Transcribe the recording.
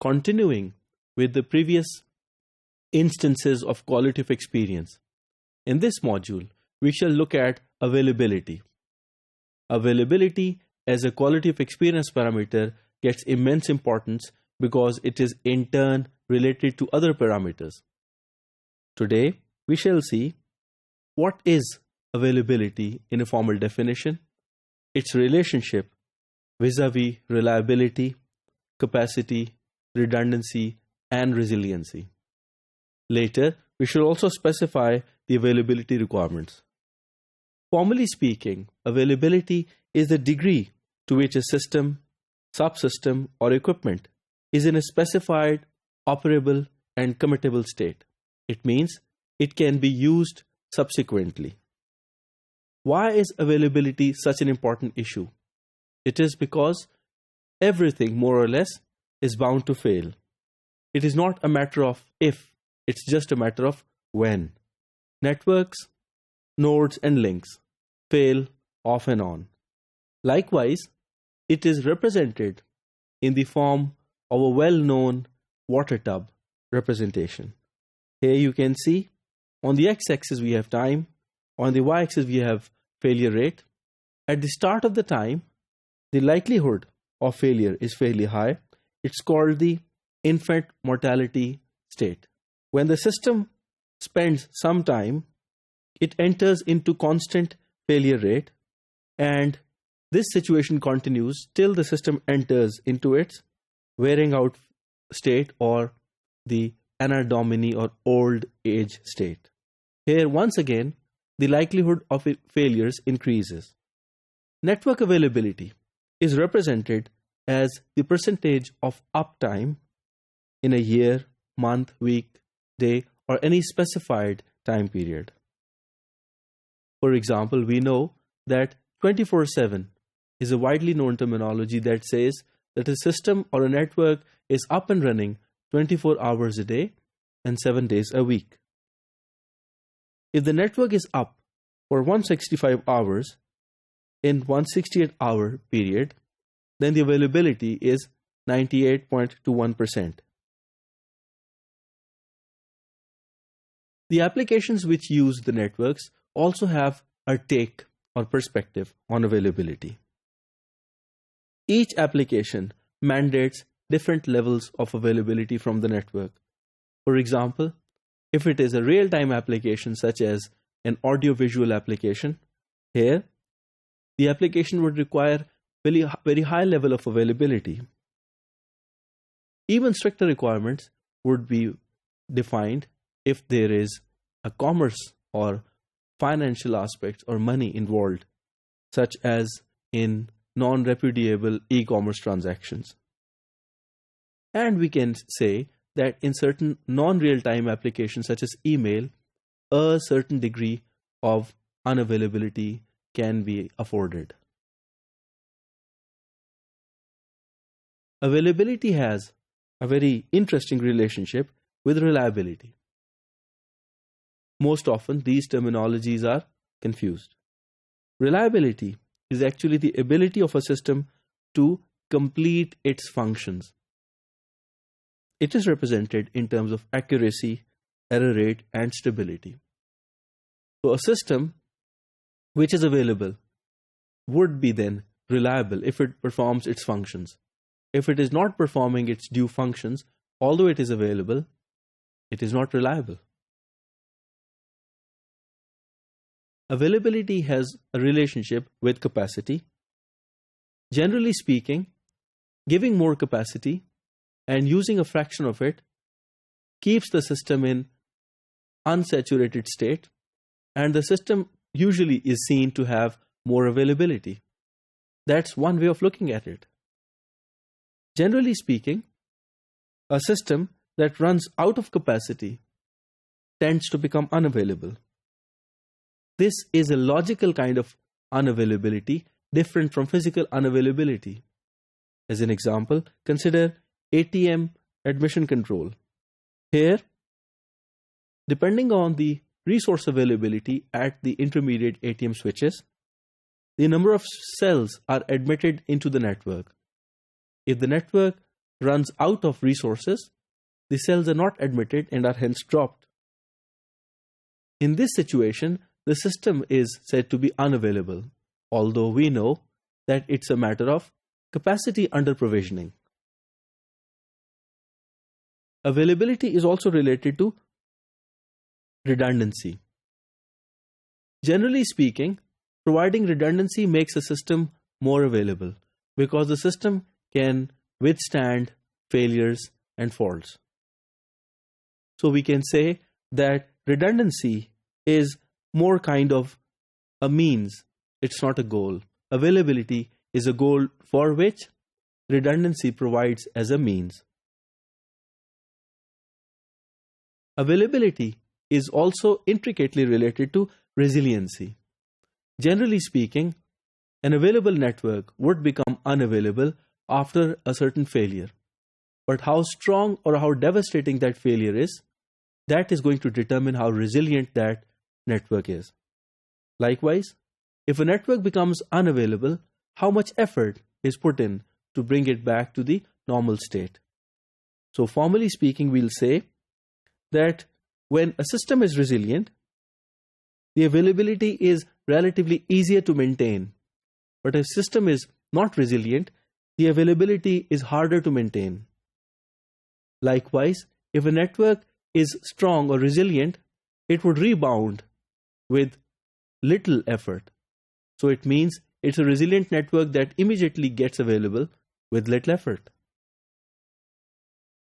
continuing with the previous instances of quality of experience. In this module, we shall look at availability. Availability as a quality of experience parameter gets immense importance because it is in turn related to other parameters. Today, we shall see what is availability in a formal definition, its relationship vis-a-vis reliability, capacity, redundancy, and resiliency. Later, we shall also specify the availability requirements. Formally speaking, availability is the degree to which a system, subsystem, or equipment is in a specified, operable, and committable state. It means it can be used subsequently. Why is availability such an important issue? It is because everything, more or less, is bound to fail. It is not a matter of if, it's just a matter of when. Networks, nodes, and links fail off and on. Likewise, it is represented in the form of a well-known water tub representation. Here you can see on the x-axis we have time, on the y-axis we have failure rate. At the start of the time, the likelihood of failure is fairly high. It's called the infant mortality state. When the system spends some time, it enters into constant failure rate, and this situation continues till the system enters into its wearing out state, or the anno domini, or old age state. Here once again, the likelihood of failures increases. Network availability is represented as the percentage of uptime in a year, month, week, day, or any specified time period. For example, we know that 24/7 is a widely known terminology that says that a system or a network is up and running 24 hours a day and 7 days a week. If the network is up for 165 hours in 168-hour period, then the availability is 98.21%. The applications which use the networks also have a take or perspective on availability. Each application mandates different levels of availability from the network. For example, if it is a real-time application such as an audio-visual application, here the application would require very high level of availability. Even stricter requirements would be defined if there is a commerce or financial aspects or money involved, such as in non-repudiable e-commerce transactions. And we can say that in certain non-real-time applications such as email, a certain degree of unavailability can be afforded. Availability has a very interesting relationship with reliability. Most often, these terminologies are confused. Reliability is actually the ability of a system to complete its functions. It is represented in terms of accuracy, error rate, and stability. So a system which is available would be then reliable if it performs its functions. If it is not performing its due functions, although it is available, it is not reliable. Availability has a relationship with capacity. Generally speaking, giving more capacity and using a fraction of it keeps the system in unsaturated state, and the system usually is seen to have more availability. That's one way of looking at it. Generally speaking, a system that runs out of capacity tends to become unavailable. This is a logical kind of unavailability, different from physical unavailability. As an example, consider ATM admission control. Here, depending on the resource availability at the intermediate ATM switches, the number of cells are admitted into the network. If the network runs out of resources, the cells are not admitted and are hence dropped. In this situation, the system is said to be unavailable, although we know that it's a matter of capacity under provisioning. Availability is also related to redundancy. Generally speaking, providing redundancy makes a system more available because the system can withstand failures and faults. So we can say that redundancy is more kind of a means, it's not a goal. Availability is a goal for which redundancy provides as a means. Availability is also intricately related to resiliency. Generally speaking, an available network would become unavailable after a certain failure. But how strong or how devastating that failure is, that is going to determine how resilient that network is. Likewise, if a network becomes unavailable, how much effort is put in to bring it back to the normal state. So formally speaking, we'll say that when a system is resilient, the availability is relatively easier to maintain. But if a system is not resilient, the availability is harder to maintain. Likewise, if a network is strong or resilient, it would rebound with little effort. So it means it's a resilient network that immediately gets available with little effort.